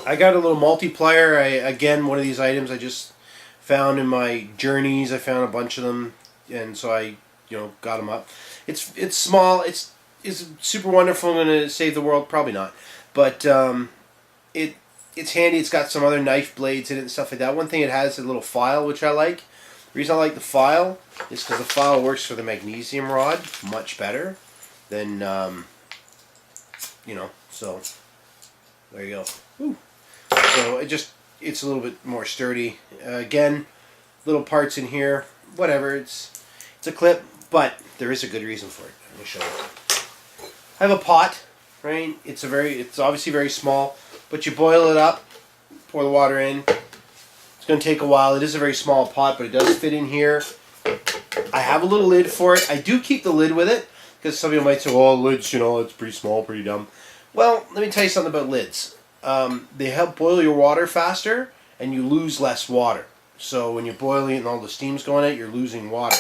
I got a little multiplier. Again, one of these items I just found in my journeys. I found a bunch of them, and so I, got them up. It's small. It's super wonderful. I'm gonna save the world? Probably not, but it's handy. It's got some other knife blades in it and stuff like that. One thing it has is a little file, which I like. The reason I like the file is because the file works for the magnesium rod much better than So there you go. Ooh. So it's a little bit more sturdy. Again, little parts in here. Whatever. It's a clip, but there is a good reason for it. Let me show you. I have a pot, right? It's obviously very small, but you boil it up, pour the water in. It's going to take a while. It is a very small pot, but it does fit in here. I have a little lid for it. I do keep the lid with it because some people might say, "Oh, lids, it's pretty small, pretty dumb." Well, let me tell you something about lids. They help boil your water faster, and you lose less water. So when you're boiling it and all the steam's going out, you're losing water.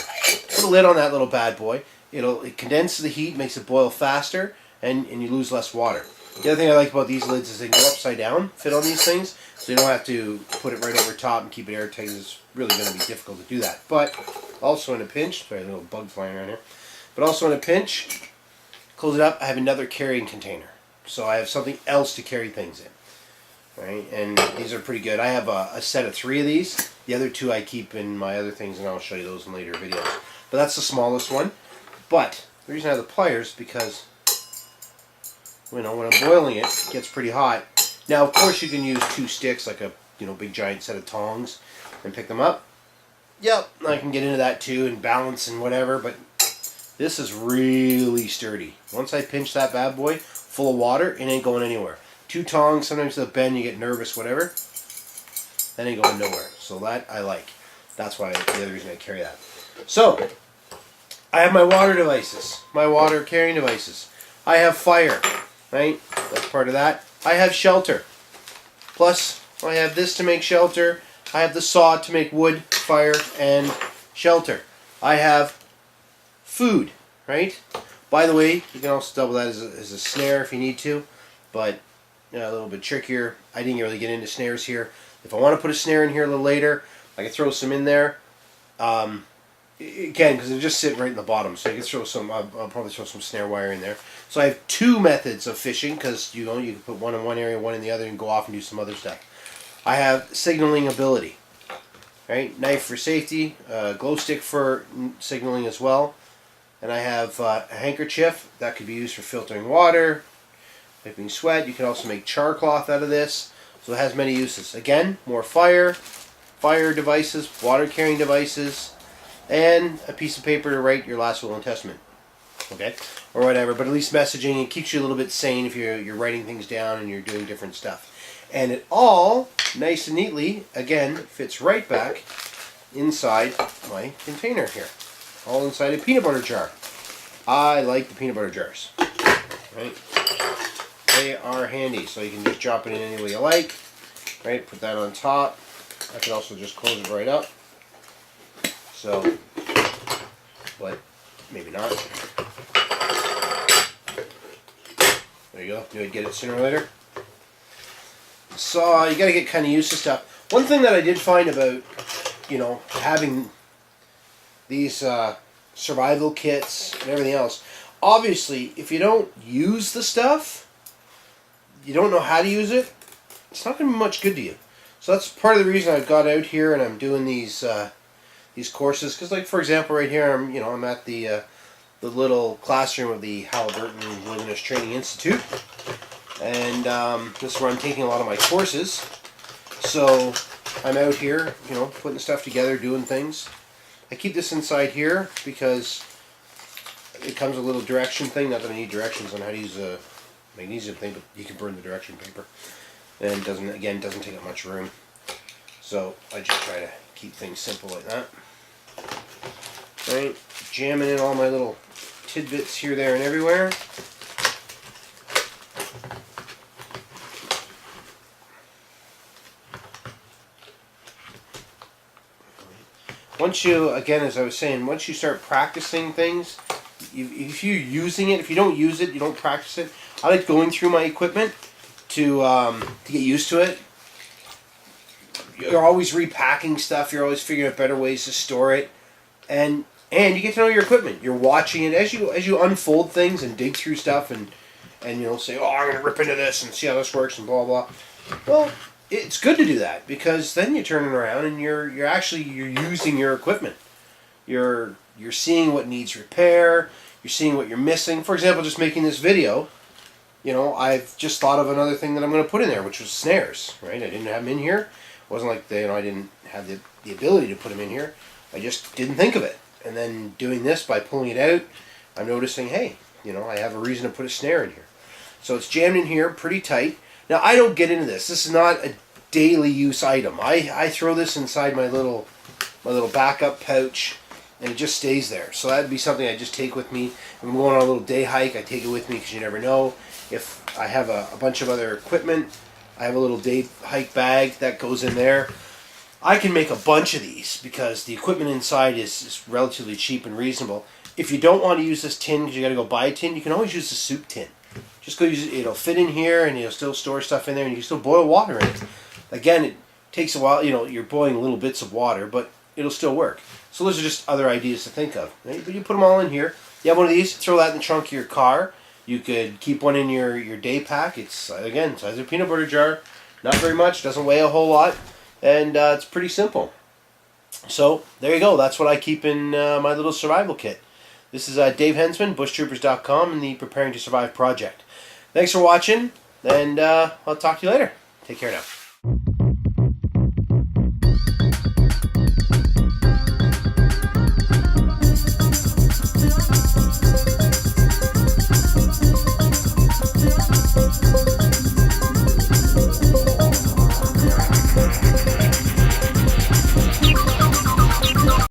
Put a lid on that little bad boy. It condenses the heat, makes it boil faster, and you lose less water. The other thing I like about these lids is they go upside down, fit on these things, so you don't have to put it right over top and keep it airtight. It's really going to be difficult to do that. But also in a pinch, sorry, a little bug flying around here. But also in a pinch, close it up, I have another carrying container. So I have something else to carry things in. Right, and these are pretty good. I have a set of 3 of these. The other 2 I keep in my other things, and I'll show you those in later videos. But that's the smallest one. But the reason I have the pliers is because when I'm boiling it, it gets pretty hot. Now, of course, you can use 2 sticks, like a big giant set of tongs, and pick them up. Yep, I can get into that too and balance and whatever. But this is really sturdy. Once I pinch that bad boy full of water, it ain't going anywhere. 2 tongs, sometimes they'll bend, you get nervous, whatever. That ain't going nowhere. So that I like. That's why the other reason I carry that. So, I have my water devices, my water carrying devices. I have fire, right? That's part of that. I have shelter. Plus, I have this to make shelter. I have the saw to make wood, fire, and shelter. I have food, right? By the way, you can also double that as a snare if you need to, but a little bit trickier. I didn't really get into snares here. If I want to put a snare in here a little later, I can throw some in there. Again, because they just sit right in the bottom, so you can throw some. I'll probably throw some snare wire in there. So I have 2 methods of fishing because you can put one in one area, one in the other, and go off and do some other stuff. I have signaling ability, right? Knife for safety, glow stick for signaling as well, and I have a handkerchief that could be used for filtering water, wiping sweat. You can also make char cloth out of this, so it has many uses. Again, more fire devices, water carrying devices, and a piece of paper to write your last will and testament, okay, or whatever. But at least messaging, it keeps you a little bit sane if you're writing things down and you're doing different stuff. And it all nice and neatly, again, fits right back inside my container here, all inside a peanut butter jar. I like the peanut butter jars, right? They are handy, so you can just drop it in any way you like, right? Put that on top. I can also just close it right up. So, but maybe not. There you go. You would get it sooner or later. So you got to get kind of used to stuff. One thing that I did find about, having these survival kits and everything else, obviously, if you don't use the stuff, you don't know how to use it, it's not going to be much good to you. So that's part of the reason I've got out here and I'm doing these courses. Because, like, for example, right here, I'm at the little classroom of the Halliburton Wilderness Training Institute, and this is where I'm taking a lot of my courses. So I'm out here, putting stuff together, doing things. I keep this inside here because it comes with a little direction thing. Not that I need directions on how to use a magnesium thing, but you can burn the direction paper. And it doesn't take up much room. So I just try to keep things simple like that. Right, jamming in all my little tidbits here, there, and everywhere. Once you, again, as I was saying, once you start practicing things, if you're using it, if you don't use it, you don't practice it. I like going through my equipment to get used to it. You're always repacking stuff. You're always figuring out better ways to store it, and you get to know your equipment. You're watching it as you unfold things and dig through stuff, and say, oh, I'm gonna rip into this and see how this works and blah blah. Well, it's good to do that because then you turn it around and you're using your equipment. You're seeing what needs repair. You're seeing what you're missing. For example, just making this video, I've just thought of another thing that I'm going to put in there, which was snares. Right? I didn't have them in here. It wasn't like I didn't have the ability to put them in here. I just didn't think of it. And then doing this by pulling it out, I'm noticing, hey, I have a reason to put a snare in here. So it's jammed in here pretty tight. Now I don't get into this. This is not a daily use item. I throw this inside my little backup pouch, and it just stays there. So that'd be something I just take with me. If I'm going on a little day hike, I take it with me because you never know. If I have a bunch of other equipment, I have a little day hike bag that goes in there. I can make a bunch of these because the equipment inside is relatively cheap and reasonable. If you don't want to use this tin because you got to go buy a tin, you can always use the soup tin. Just go use it. It'll fit in here, and you'll still store stuff in there, and you can still boil water in it. Again, it takes a while. You're boiling little bits of water, but it'll still work. So those are just other ideas to think of. Right? But you put them all in here. You have one of these, throw that in the trunk of your car. You could keep one in your day pack. It's, again, size of a peanut butter jar. Not very much. Doesn't weigh a whole lot. And it's pretty simple. So there you go. That's what I keep in my little survival kit. This is Dave Hensman, bushtroopers.com, and the Preparing to Survive project. Thanks for watching, and I'll talk to you later. Take care now.